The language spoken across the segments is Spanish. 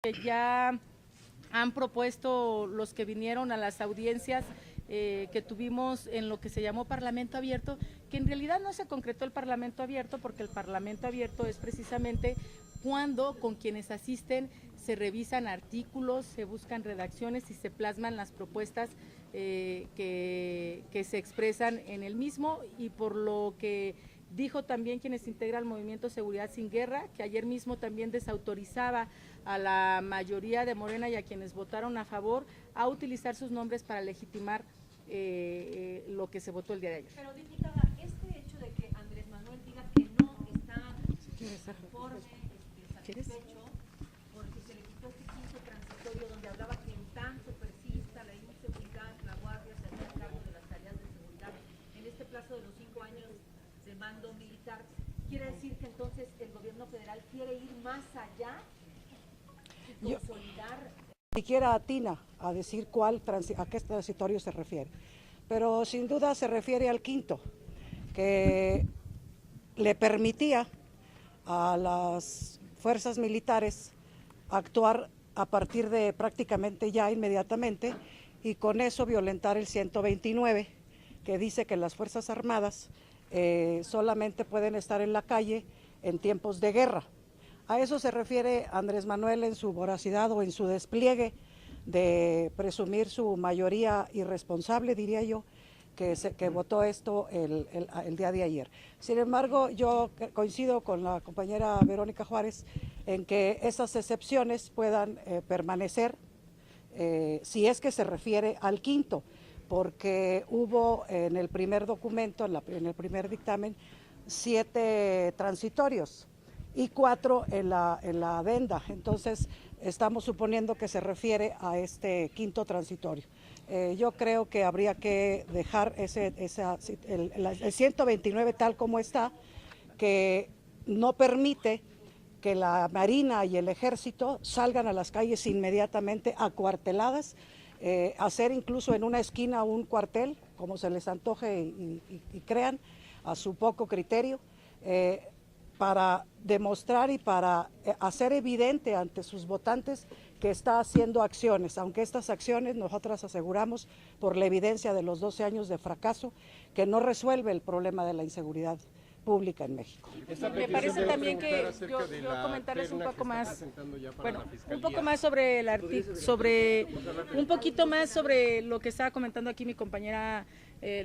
que ya han propuesto los que vinieron a las audiencias que tuvimos en lo que se llamó Parlamento Abierto, que en realidad no se concretó el Parlamento Abierto, porque el Parlamento Abierto es precisamente cuando con quienes asisten se revisan artículos, se buscan redacciones y se plasman las propuestas que se expresan en el mismo, y por lo que dijo también quienes integran el Movimiento Seguridad Sin Guerra, que ayer mismo también desautorizaba a la mayoría de Morena y a quienes votaron a favor a utilizar sus nombres para legitimar lo que se votó el día de ayer. Pero, diputada, este hecho de que Andrés Manuel diga que no está conforme, satisfecho, porque se le quitó este quinto transitorio donde hablaba que en tanto persista la inseguridad, la Guardia se hacía cargo de las tareas de seguridad en este plazo de los 5 años de mando militar, quiere decir que entonces el gobierno federal quiere ir más allá y consolidar. Ni siquiera atina a decir a qué transitorio se refiere, pero sin duda se refiere al quinto, que le permitía a las fuerzas militares actuar a partir de prácticamente ya inmediatamente, y con eso violentar el 129, que dice que las Fuerzas Armadas solamente pueden estar en la calle en tiempos de guerra. A eso se refiere Andrés Manuel en su voracidad o en su despliegue de presumir su mayoría irresponsable, diría yo, que votó esto el día de ayer. Sin embargo, yo coincido con la compañera Verónica Juárez en que esas excepciones puedan permanecer si es que se refiere al quinto, porque hubo en el primer documento, en el primer dictamen, 7 transitorios y 4 en la adenda. Entonces estamos suponiendo que se refiere a este quinto transitorio. Yo creo que habría que dejar el 129 tal como está, que no permite que la Marina y el Ejército salgan a las calles inmediatamente acuarteladas, hacer incluso en una esquina un cuartel, como se les antoje y crean, a su poco criterio, para demostrar y para hacer evidente ante sus votantes que está haciendo acciones, aunque estas acciones nosotras aseguramos por la evidencia de los 12 años de fracaso que no resuelve el problema de la inseguridad pública en México. Me parece también que yo comentarles un poco más, bueno, un poco más sobre el artículo, un poquito más sobre lo que estaba comentando aquí mi compañera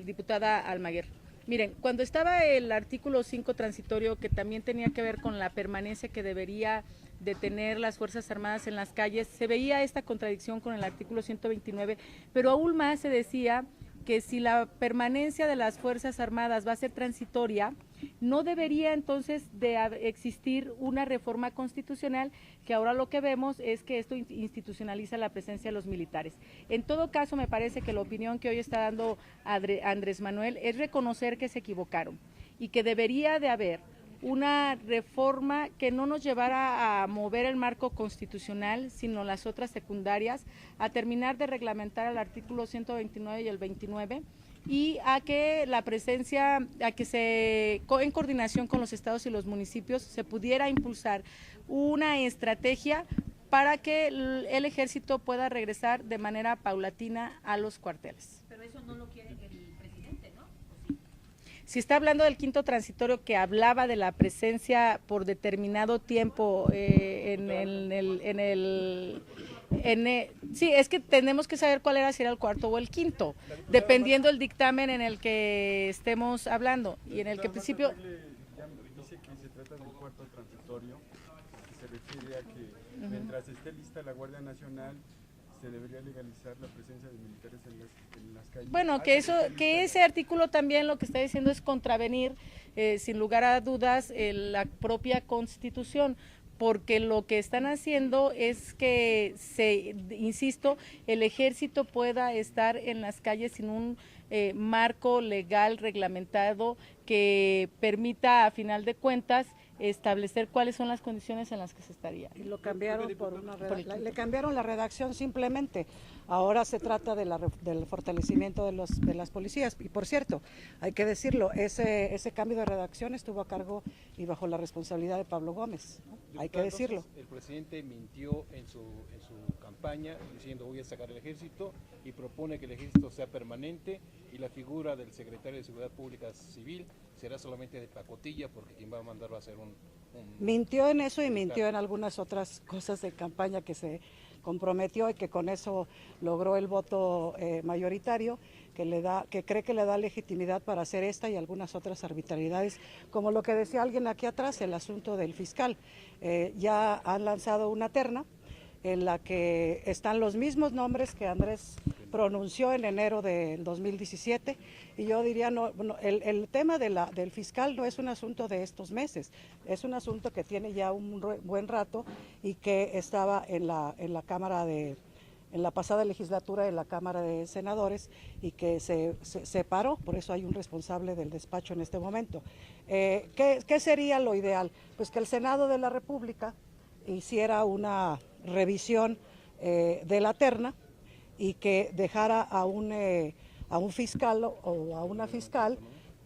diputada Almaguer. Miren, cuando estaba el artículo 5 transitorio, que también tenía que ver con la permanencia que debería de tener las Fuerzas Armadas en las calles, se veía esta contradicción con el artículo 129, pero aún más se decía que si la permanencia de las Fuerzas Armadas va a ser transitoria, no debería entonces de existir una reforma constitucional, que ahora lo que vemos es que esto institucionaliza la presencia de los militares. En todo caso, me parece que la opinión que hoy está dando Andrés Manuel es reconocer que se equivocaron y que debería de haber una reforma que no nos llevara a mover el marco constitucional, sino las otras secundarias, a terminar de reglamentar el artículo 129 y el 29, y a que la presencia, en coordinación con los estados y los municipios, se pudiera impulsar una estrategia para que el ejército pueda regresar de manera paulatina a los cuarteles. Pero eso no lo quiere el presidente, ¿no? Si está hablando del quinto transitorio, que hablaba de la presencia por determinado tiempo sí, es que tenemos que saber cuál era, si era el cuarto o el quinto, dependiendo del dictamen en el que estemos hablando y en el que principio. Dice que se trata del cuarto transitorio, que se refiere a que mientras esté lista la Guardia Nacional, se debería legalizar la presencia de militares en las calles. Bueno, que ese artículo también lo que está diciendo es contravenir, sin lugar a dudas, la propia Constitución, porque lo que están haciendo es que insisto, el ejército pueda estar en las calles sin un marco legal reglamentado que permita, a final de cuentas, establecer cuáles son las condiciones en las que se estaría. Y lo cambiaron le cambiaron la redacción simplemente. Ahora se trata del fortalecimiento de las policías. Y por cierto, hay que decirlo, ese cambio de redacción estuvo a cargo y bajo la responsabilidad de Pablo Gómez, ¿no? Hay que decirlo. Entonces, el presidente mintió en su campaña diciendo voy a sacar el ejército y propone que el ejército sea permanente y la figura del secretario de Seguridad Pública Civil será solamente de pacotilla porque quien va a mandar va a ser un mintió en eso y mintió en algunas otras cosas de campaña que se comprometió y que con eso logró el voto mayoritario que cree que le da legitimidad para hacer esta y algunas otras arbitrariedades, como lo que decía alguien aquí atrás, el asunto del fiscal. Ya han lanzado una terna en la que están los mismos nombres que Andrés pronunció en enero del 2017 y yo diría, el tema del fiscal no es un asunto de estos meses, es un asunto que tiene ya un buen rato y que estaba en la Cámara en la pasada legislatura en la Cámara de Senadores y que se paró, por eso hay un responsable del despacho en este momento. ¿Qué sería lo ideal? Pues que el Senado de la República hiciera una revisión de la terna y que dejara a un fiscal o a una fiscal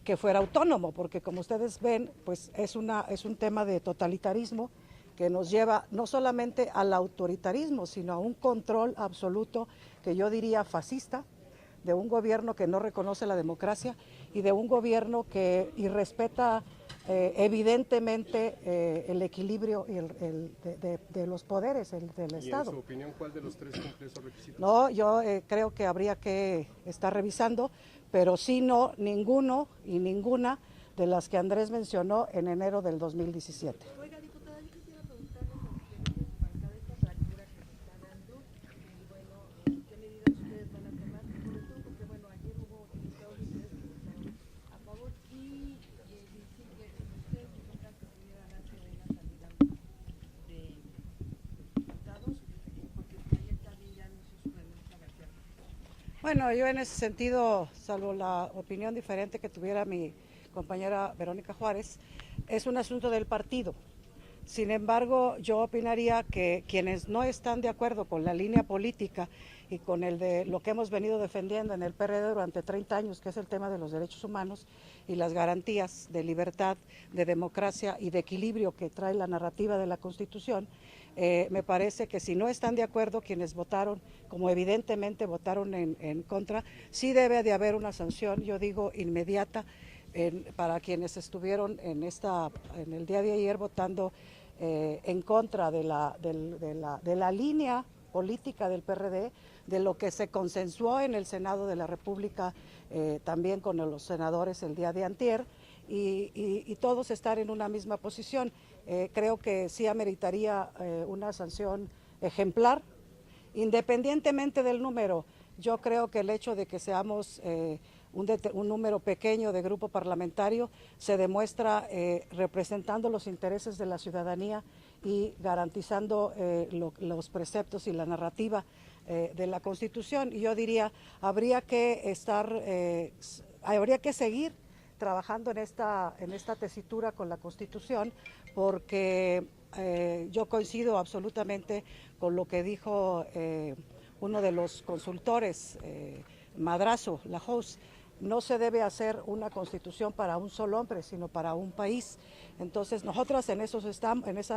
que fuera autónomo, porque como ustedes ven, pues es un tema de totalitarismo que nos lleva no solamente al autoritarismo, sino a un control absoluto, que yo diría fascista, de un gobierno que no reconoce la democracia y de un gobierno que irrespeta evidentemente el equilibrio de los poderes del Estado. ¿Y en su opinión cuál de los tres cumple esos requisitos? No, yo creo que habría que estar revisando, pero sí no, ninguno y ninguna de las que Andrés mencionó en enero del 2017. Oiga, diputada, yo quisiera preguntarle sobre marcada esta fractura que se está dando y bueno, qué medidas ustedes van a tomar, sobre todo porque bueno, ayer hubo diputados ustedes que votaron a favor y decir que ustedes encuentran que pudiera darse una salida de diputados porque ayer también ya anunció su renuncia a García. Bueno, yo en ese sentido, salvo la opinión diferente que tuviera mi compañera Verónica Juárez, es un asunto del partido. Sin embargo, yo opinaría que quienes no están de acuerdo con la línea política y con el de lo que hemos venido defendiendo en el PRD durante 30 años, que es el tema de los derechos humanos y las garantías de libertad, de democracia y de equilibrio que trae la narrativa de la Constitución, me parece que si no están de acuerdo quienes votaron, como evidentemente votaron en contra, sí debe de haber una sanción, yo digo, inmediata para quienes estuvieron en el día de ayer votando en contra de la línea política del PRD, de lo que se consensuó en el Senado de la República, también con los senadores el día de antier, y todos estar en una misma posición. Creo que sí ameritaría una sanción ejemplar, independientemente del número. Yo creo que el hecho de que seamos un número pequeño de grupo parlamentario se demuestra representando los intereses de la ciudadanía y garantizando los preceptos y la narrativa de la Constitución. Y yo diría, habría que seguir trabajando en esta tesitura con la Constitución, porque yo coincido absolutamente con lo que dijo uno de los consultores, Madrazo, la host. No se debe hacer una constitución para un solo hombre, sino para un país. Entonces, nosotras en esa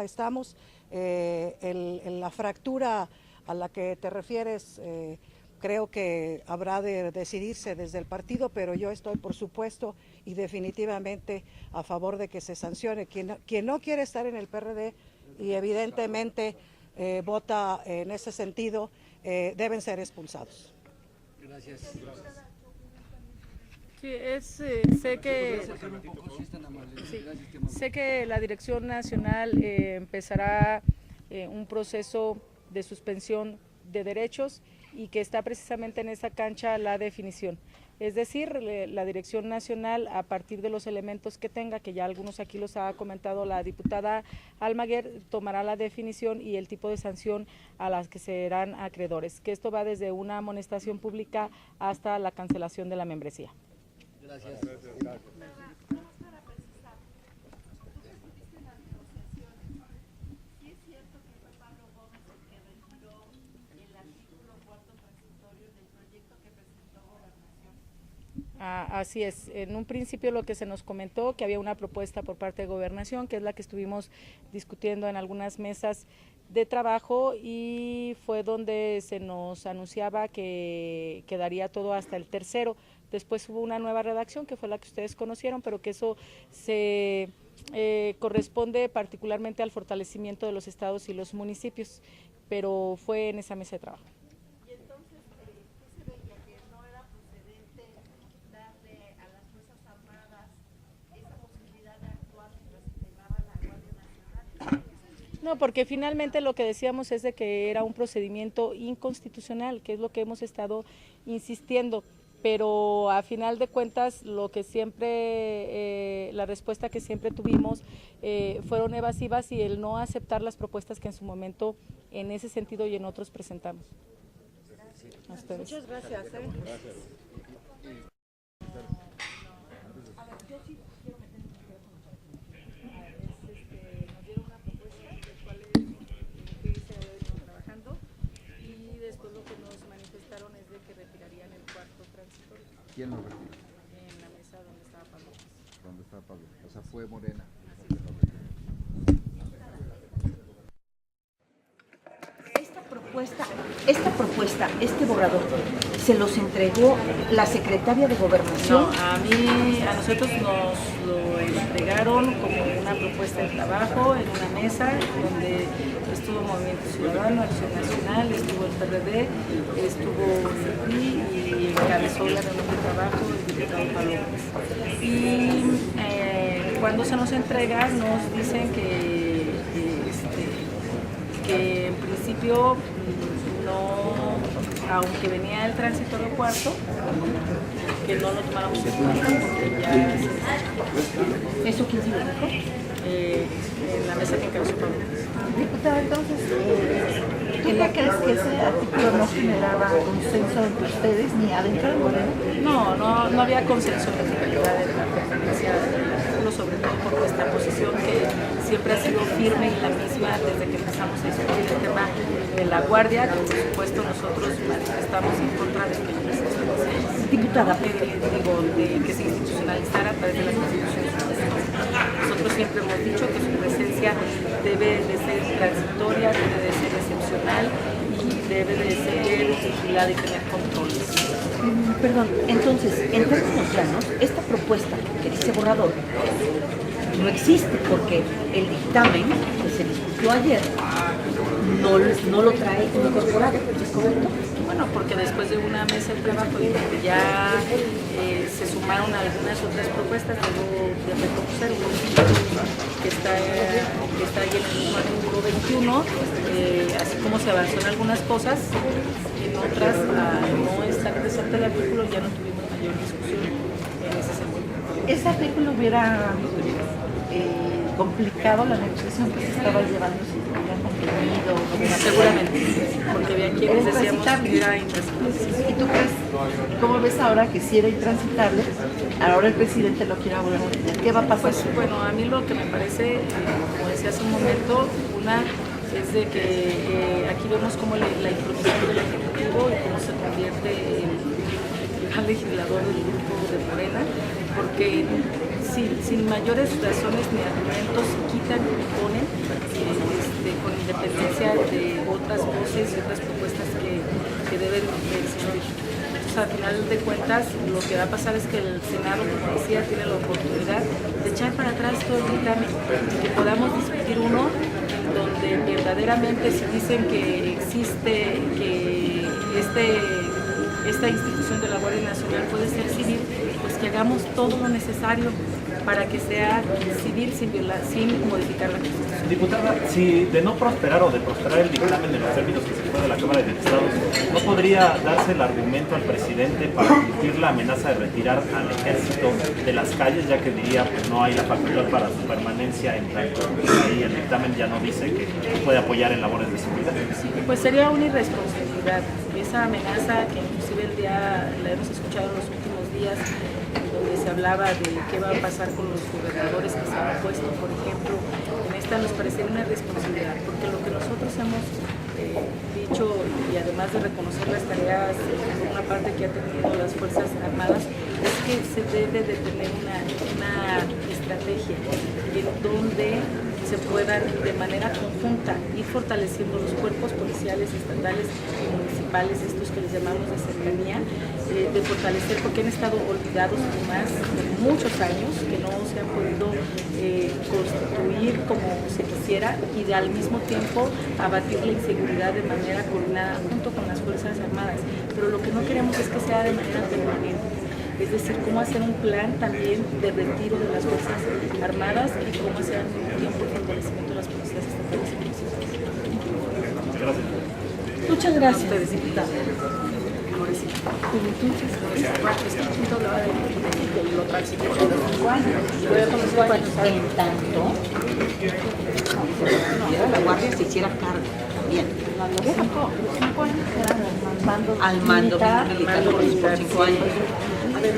estamos. En la fractura a la que te refieres, creo que habrá de decidirse desde el partido, pero yo estoy, por supuesto, y definitivamente a favor de que se sancione. Quien no quiere estar en el PRD y evidentemente vota en ese sentido, deben ser expulsados. Gracias. Sí, sé que la Dirección Nacional empezará un proceso de suspensión de derechos y que está precisamente en esa cancha la definición. Es decir, la Dirección Nacional, a partir de los elementos que tenga, que ya algunos aquí los ha comentado la diputada Almaguer, tomará la definición y el tipo de sanción a las que serán acreedores, que esto va desde una amonestación pública hasta la cancelación de la membresía. Gracias. Para precisar, ustedes dicen ante Así es. En un principio lo que se nos comentó, que había una propuesta por parte de Gobernación, que es la que estuvimos discutiendo en algunas mesas de trabajo, y fue donde se nos anunciaba que quedaría todo hasta el 3º. Después hubo una nueva redacción, que fue la que ustedes conocieron, pero que eso se corresponde particularmente al fortalecimiento de los estados y los municipios, pero fue en esa mesa de trabajo. Y entonces, ¿qué se veía? Que no era procedente darle a las Fuerzas Armadas esa posibilidad de actuar mientras se integraba la Guardia Nacional. No, porque finalmente lo que decíamos es de que era un procedimiento inconstitucional, que es lo que hemos estado insistiendo, pero a final de cuentas lo que siempre, la respuesta que siempre tuvimos fueron evasivas, y el no aceptar las propuestas que en su momento en ese sentido y en otros presentamos. Muchas gracias. Después lo que nos manifestaron es de que retirarían el cuarto transitorio. ¿Quién lo retiró? En la mesa donde estaba Pablo. ¿Dónde estaba Pablo? O sea, fue Morena. Esta propuesta, este borrador, ¿se los entregó la secretaria de Gobernación? No, a nosotros nos lo entregaron como una propuesta de trabajo en una mesa donde estuvo Movimiento Ciudadano, Acción Nacional, estuvo el PRD, estuvo el PRI y encabezó la reunión de trabajo el diputado Pablo Gómez. Y cuando se nos entrega nos dicen que en principio no, aunque venía el transitorio cuarto, que no lo tomáramos en cuenta porque ya ¿Eso quién se lo dijo? En la mesa que encabezó Pablo. Diputada, entonces, ¿tú qué crees que ese artículo no generaba consenso entre ustedes ni adentro del Moreno? No había consenso en la realidad de la pertenencia del artículo, sobre todo por nuestra posición que siempre ha sido firme y la misma desde que empezamos a discutir el tema de la Guardia, que por supuesto nosotros manifestamos en contra de que Diputada, de que se institucionalizara a través de las instituciones. Nosotros siempre hemos dicho que su presencia debe de ser transitoria, debe de ser excepcional y debe de ser vigilada y tener controles. Perdón, entonces, en términos llanos, esta propuesta que dice borrador no existe porque el dictamen que se discutió ayer no lo trae incorporado, ¿es correcto? Bueno, porque después de una mesa de trabajo y donde ya se sumaron algunas otras propuestas, luego de reconocer que está ahí en el mismo artículo 21, así como se avanzó en algunas cosas, en otras, al no estar presente el artículo, ya no tuvimos mayor discusión en ese sentido. ¿Ese artículo hubiera complicado la negociación que se estaba llevando si lo hubieran mantenido? Seguramente, porque había quienes decíamos que era intransitable. ¿Y tú crees, cómo ves ahora que si era intransitable, ahora el presidente lo quiere volver a mantener? ¿Qué va a pasar? Pues bueno, a mí lo que me parece, como decía hace un momento, una es de que aquí vemos cómo la introducción del Ejecutivo y cómo se convierte en el legislador del grupo de Morena, porque sin mayores razones ni argumentos se quitan y ponen con independencia de otras voces y otras propuestas que deben existir. Entonces, al final de cuentas, lo que va a pasar es que el Senado, como decía, tiene la oportunidad de echar para atrás todo el dictamen, que podamos discutir uno donde verdaderamente si dicen que existe, que esta institución de la Guardia Nacional puede ser civil, pues que hagamos todo lo necesario para que sea civil sin modificar la Constitución. Diputada, si de no prosperar o de prosperar el dictamen en los términos que se fue de la Cámara de Diputados, ¿no podría darse el argumento al presidente para admitir la amenaza de retirar al ejército de las calles, ya que diría pues no hay la facultad para su permanencia en tanto ahí el dictamen ya no dice que puede apoyar en labores de seguridad? Pues sería una irresponsabilidad. Esa amenaza que inclusive la hemos escuchado en los últimos días, donde se hablaba de qué va a pasar con los gobernadores que se han puesto, por ejemplo, en esta nos parece una irresponsabilidad, porque lo que nosotros hemos dicho, y además de reconocer las tareas por una parte que han tenido las Fuerzas Armadas, es que que se debe de tener una estrategia en donde se puedan de manera conjunta ir fortaleciendo los cuerpos policiales estatales y municipales, estos que les llamamos de cercanía, de fortalecer porque han estado olvidados por más de muchos años, que no se han podido constituir como se quisiera y al mismo tiempo abatir la inseguridad de manera coordinada junto con las Fuerzas Armadas. Pero lo que no queremos es que sea de manera permanente. Es decir, cómo hacer un plan también de retiro de las Fuerzas Armadas y cómo hacer un tiempo de fortalecimiento de las policías estatales y municipales. Muchas gracias. Ustedes, diputada. Ahora sí. Este punto hablaba de lo transitorio de los 5 años. En tanto, la Guardia se hiciera cargo también. Los 5 años eran Al mando militar por 5 años. A ver,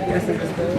Gracias.